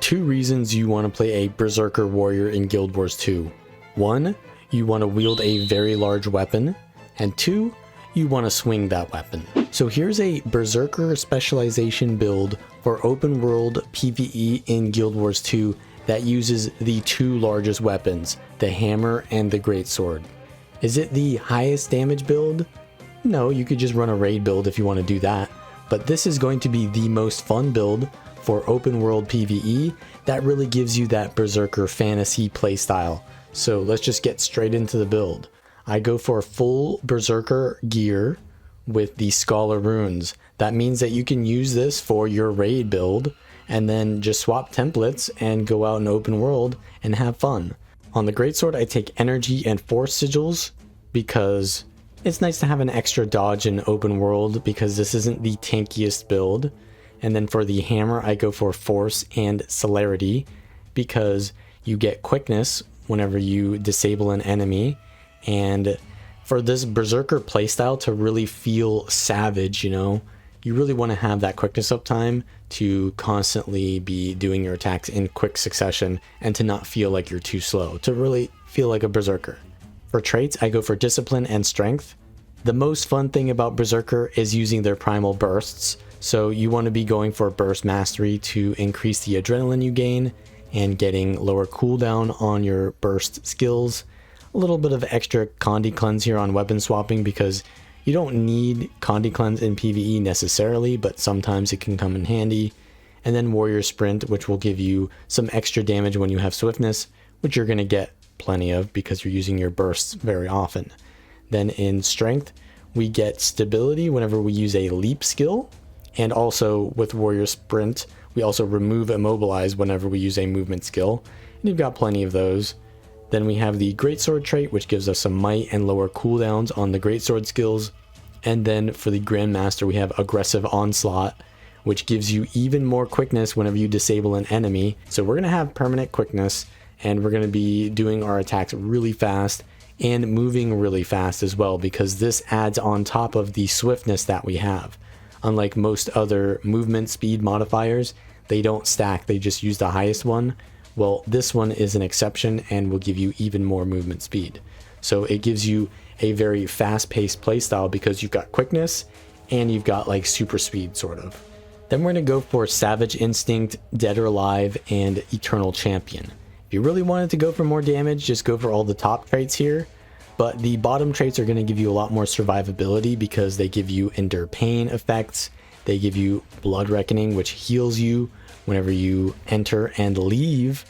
two reasons you want to play a Berserker warrior in Guild Wars 2. One, you want to wield a very large weapon, and two, you want to swing that weapon. So here's a Berserker specialization build for open world PvE in Guild Wars 2 that uses the two largest weapons, the hammer and the greatsword. Is it the highest damage build? No, you could just run a raid build if you want to do that, but this is going to be the most fun build for open world PvE that really gives you that Berserker fantasy playstyle. So let's just get straight into the build. I go for full Berserker gear with the Scholar runes. That means that you can use this for your raid build and then just swap templates and go out in open world and have fun. On the greatsword, I take energy and force sigils because it's nice to have an extra dodge in open world because this isn't the tankiest build. And then for the hammer, I go for force and celerity because you get quickness whenever you disable an enemy. And for this Berserker playstyle to really feel savage, you really want to have that quickness uptime to constantly be doing your attacks in quick succession and to not feel like you're too slow, to really feel like a Berserker. For traits, I go for discipline and strength. The most fun thing about Berserker is using their primal bursts. So you want to be going for burst mastery to increase the adrenaline you gain and getting lower cooldown on your burst skills. A little bit of extra Condi cleanse here on weapon swapping because you don't need Condi cleanse in PvE necessarily, but sometimes it can come in handy. And then warrior sprint, which will give you some extra damage when you have swiftness, which you're going to get plenty of because you're using your bursts very often. Then in strength, we get stability whenever we use a leap skill. And also with warrior sprint, we also remove immobilize whenever we use a movement skill. And you've got plenty of those. Then we have the greatsword trait, which gives us some might and lower cooldowns on the greatsword skills. And then for the grandmaster, we have aggressive onslaught, which gives you even more quickness whenever you disable an enemy. So we're going to have permanent quickness, and we're going to be doing our attacks really fast and moving really fast as well, because this adds on top of the swiftness that we have. Unlike most other movement speed modifiers, they don't stack, they just use the highest one. Well, this one is an exception and will give you even more movement speed. So it gives you a very fast-paced playstyle because you've got quickness and you've got like super speed sort of. Then we're going to go for Savage Instinct, Dead or Alive, and Eternal Champion. If you really wanted to go for more damage, just go for all the top traits here. But the bottom traits are going to give you a lot more survivability because they give you Endure Pain effects. They give you Blood Reckoning, which heals you whenever you enter and leave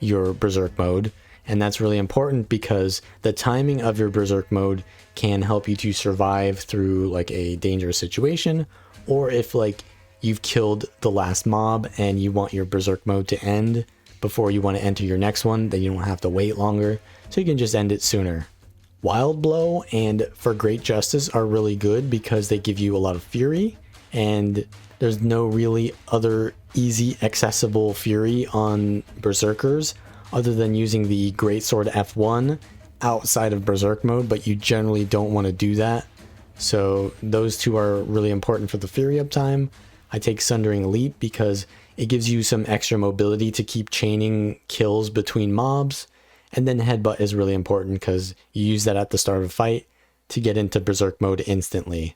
your Berserk mode. And that's really important because the timing of your Berserk mode can help you to survive through like a dangerous situation, or if like you've killed the last mob and you want your Berserk mode to end before you want to enter your next one, then you don't have to wait longer, so you can just end it sooner. Wild Blow and For Great Justice are really good because they give you a lot of fury, and there's no really other easy accessible fury on Berserkers other than using the Greatsword F1 outside of Berserk mode, but you generally don't want to do that. So those two are really important for the fury uptime. I take Sundering Leap because it gives you some extra mobility to keep chaining kills between mobs. And then Headbutt is really important because you use that at the start of a fight to get into Berserk mode instantly.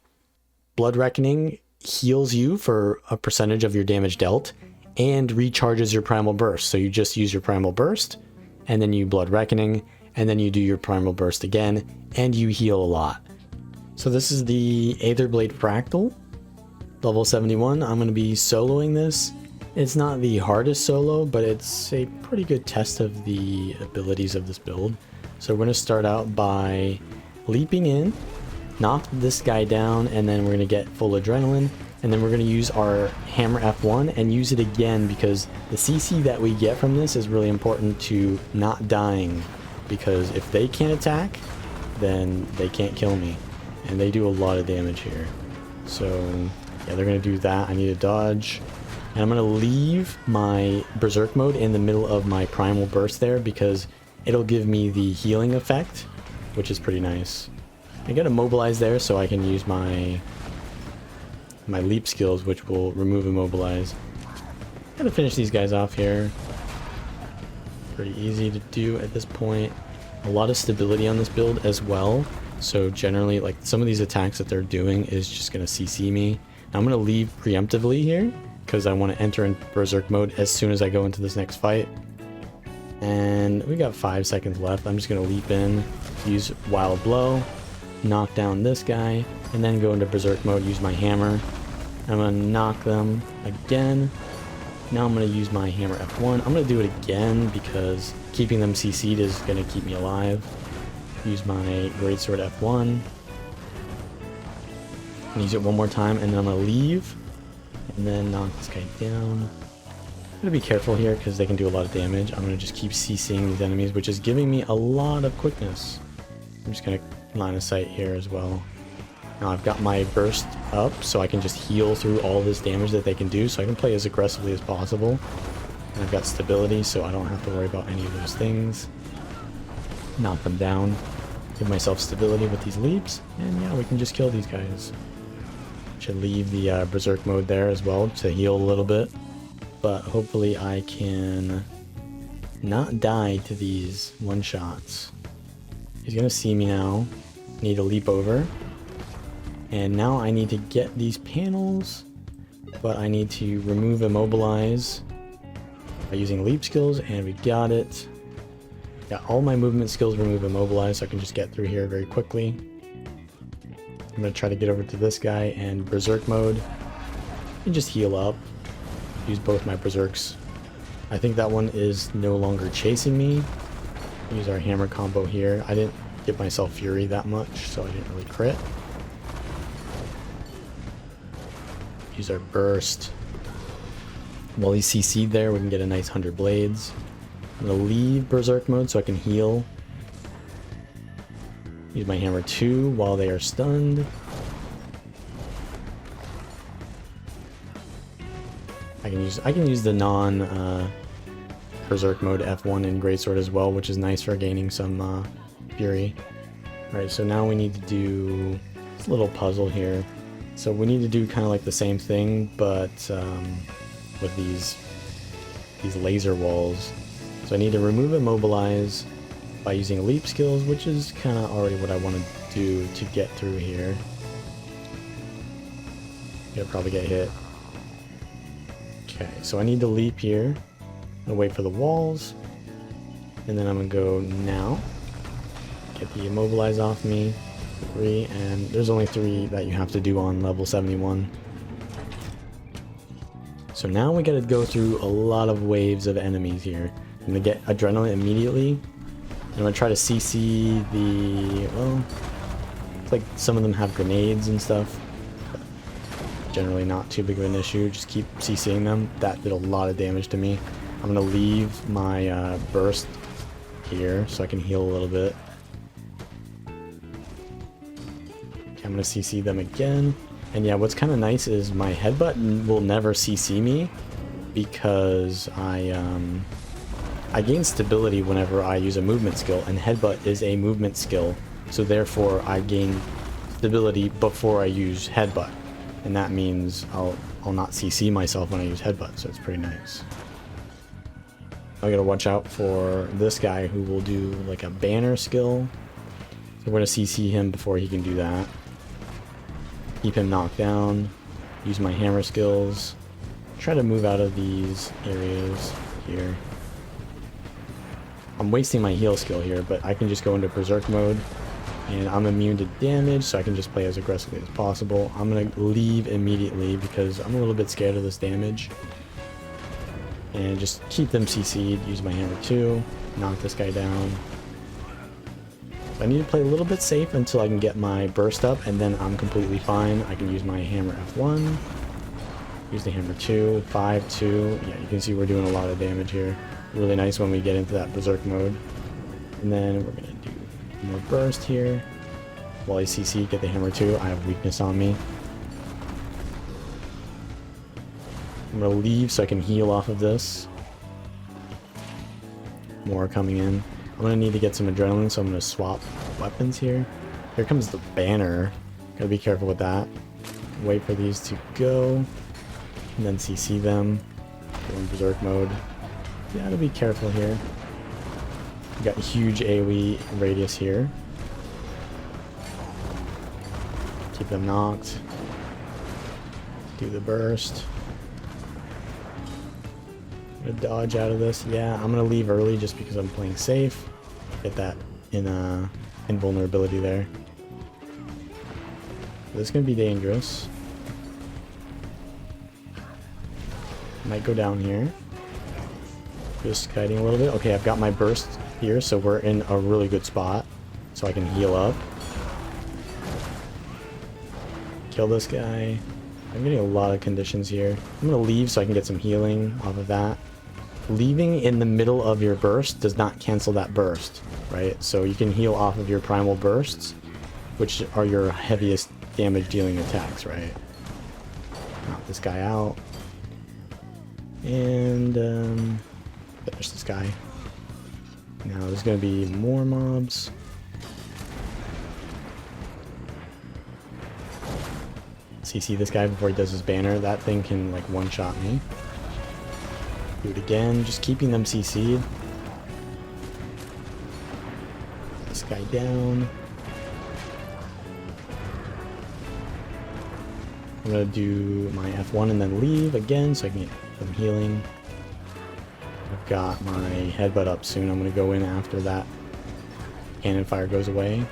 Blood Reckoning heals you for a percentage of your damage dealt and recharges your Primal Burst. So you just use your Primal Burst, and then you Blood Reckoning, and then you do your Primal Burst again, and you heal a lot. So this is the Aetherblade Fractal, level 71. I'm going to be soloing this. It's not the hardest solo, but it's a pretty good test of the abilities of this build. So we're going to start out by leaping in, knock this guy down, and then we're going to get full adrenaline. And then we're going to use our Hammer F1 and use it again because the CC that we get from this is really important to not dying. Because if they can't attack, then they can't kill me. And they do a lot of damage here. So yeah, they're going to do that. I need to dodge. And I'm going to leave my Berserk mode in the middle of my Primal Burst there because it'll give me the healing effect, which is pretty nice. I got Immobilize there so I can use my leap skills, which will remove Immobilize. Gotta finish these guys off here. Pretty easy to do at this point. A lot of stability on this build as well. So generally, like, some of these attacks that they're doing is just gonna CC me. Now, I'm gonna leave preemptively here because I want to enter in Berserk mode as soon as I go into this next fight. And we got 5 seconds left. I'm just gonna leap in, use Wild Blow, knock down this guy, and then go into Berserk mode, use my hammer. I'm gonna knock them again. Now I'm gonna use my hammer F1. I'm gonna do it again because keeping them CC'd is gonna keep me alive. Use my greatsword F1. And use it one more time, and then I'm gonna leave. And then knock this guy down. I'm gonna be careful here because they can do a lot of damage. I'm gonna just keep CCing these enemies, which is giving me a lot of quickness. I'm just gonna line of sight here as well. Now I've got my burst up, so I can just heal through all this damage that they can do, so I can play as aggressively as possible. And I've got stability, so I don't have to worry about any of those things. Knock them down. Give myself stability with these leaps, and yeah, we can just kill these guys. Should leave the Berserk mode there as well to heal a little bit. But hopefully I can not die to these one-shots. He's gonna see me now. Need to leap over. And now I need to get these panels, but I need to remove immobilize by using leap skills, and we got it. Got all my movement skills remove immobilize, so I can just get through here very quickly. I'm gonna try to get over to this guy and Berserk mode and just heal up. Use both my Berserks. I think that one is no longer chasing me. Use our hammer combo here. I didn't give myself Fury that much, so I didn't really crit. Use our burst. While he's CC'd there, we can get a nice 100 blades. I'm gonna leave Berserk mode so I can heal. Use my hammer 2 while they are stunned. I can use the non Berserk mode F1 in Greatsword as well, which is nice for gaining some Fury. Alright, so now we need to do this little puzzle here. So we need to do kind of like the same thing, but with these laser walls. So I need to remove immobilize by using leap skills, which is kind of already what I want to do to get through here. Gonna probably get hit. Okay, so I need to leap here. I'm gonna wait for the walls, and then I'm gonna go now. Get the immobilize off me. 3, and there's only 3 that you have to do on level 71. So now we gotta go through a lot of waves of enemies here. I'm gonna get adrenaline immediately. I'm gonna try to CC the, well, it's like some of them have grenades and stuff. But generally not too big of an issue. Just keep CCing them. That did a lot of damage to me. I'm gonna leave my burst here so I can heal a little bit. I'm gonna CC them again. And yeah, what's kind of nice is my headbutt will never CC me because I gain stability whenever I use a movement skill, and headbutt is a movement skill, so therefore I gain stability before I use headbutt, and that means I'll not CC myself when I use headbutt, so it's pretty nice. I gotta watch out for this guy who will do like a banner skill, so we're gonna CC him before he can do that. Keep him knocked down, use my hammer skills, try to move out of these areas here. I'm wasting my heal skill here, but I can just go into Berserk mode, and I'm immune to damage, so I can just play as aggressively as possible. I'm gonna leave immediately because I'm a little bit scared of this damage. And just keep them CC'd, use my hammer 2, knock this guy down. I need to play a little bit safe until I can get my burst up, and then I'm completely fine. I can use my hammer F1, use the hammer 2, 5, 2. Yeah, you can see we're doing a lot of damage here. Really nice when we get into that Berserk mode. And then we're going to do more burst here. While I CC, get the hammer 2. I have weakness on me. I'm going to leave so I can heal off of this. More coming in. I'm going to need to get some adrenaline, so I'm going to swap weapons here. Here comes the banner. Gotta be careful with that. Wait for these to go, and then CC them. Go in Berserk mode. You gotta be careful here. We got huge AoE radius here. Keep them knocked. Do the burst. I'm gonna dodge out of this. Yeah, I'm gonna leave early just because I'm playing safe. Get that invulnerability there. This is gonna be dangerous. Might go down here. Just kiting a little bit. Okay, I've got my burst here, so we're in a really good spot. So I can heal up. Kill this guy. I'm getting a lot of conditions here. I'm gonna leave so I can get some healing off of that. Leaving in the middle of your burst does not cancel that burst, right? So you can heal off of your primal bursts, which are your heaviest damage dealing attacks, right? Knock this guy out. And finish this guy. Now there's gonna be more mobs. CC this guy before he does his banner. That thing can like one-shot me. Do it again, just keeping them CC'd. This guy down. I'm gonna do my F1 and then leave again so I can get some healing. I've got my headbutt up soon. I'm gonna go in after that cannon fire goes away.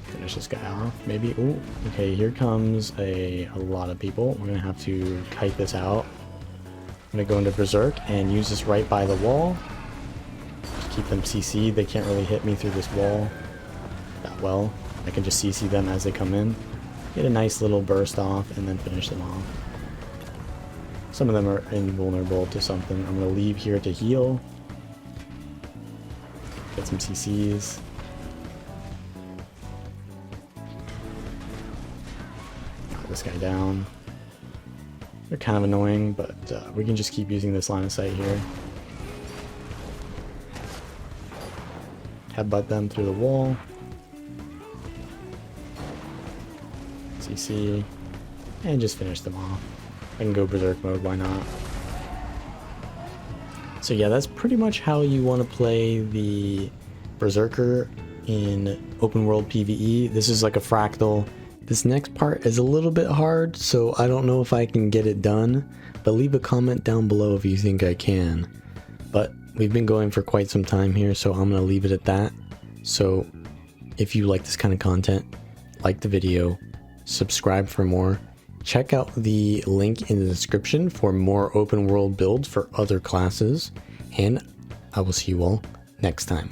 Finish this guy off, maybe. Ooh, okay, here comes a lot of people. We're gonna have to kite this out. I'm gonna go into Berserk and use this right by the wall. Just keep them CC'd. They can't really hit me through this wall that well. I can just CC them as they come in. Get a nice little burst off and then finish them off. Some of them are invulnerable to something. I'm gonna leave here to heal. Get some CCs. Knock this guy down. They're kind of annoying, but we can just keep using this line of sight here. Headbutt them through the wall. CC. And just finish them off. I can go Berserk mode, why not? So yeah, that's pretty much how you want to play the Berserker in open world PvE. This is like a fractal. This next part is a little bit hard, so I don't know if I can get it done, but leave a comment down below if you think I can. But we've been going for quite some time here, so I'm going to leave it at that. So if you like this kind of content, like the video, subscribe for more. Check out the link in the description for more open world builds for other classes, and I will see you all next time.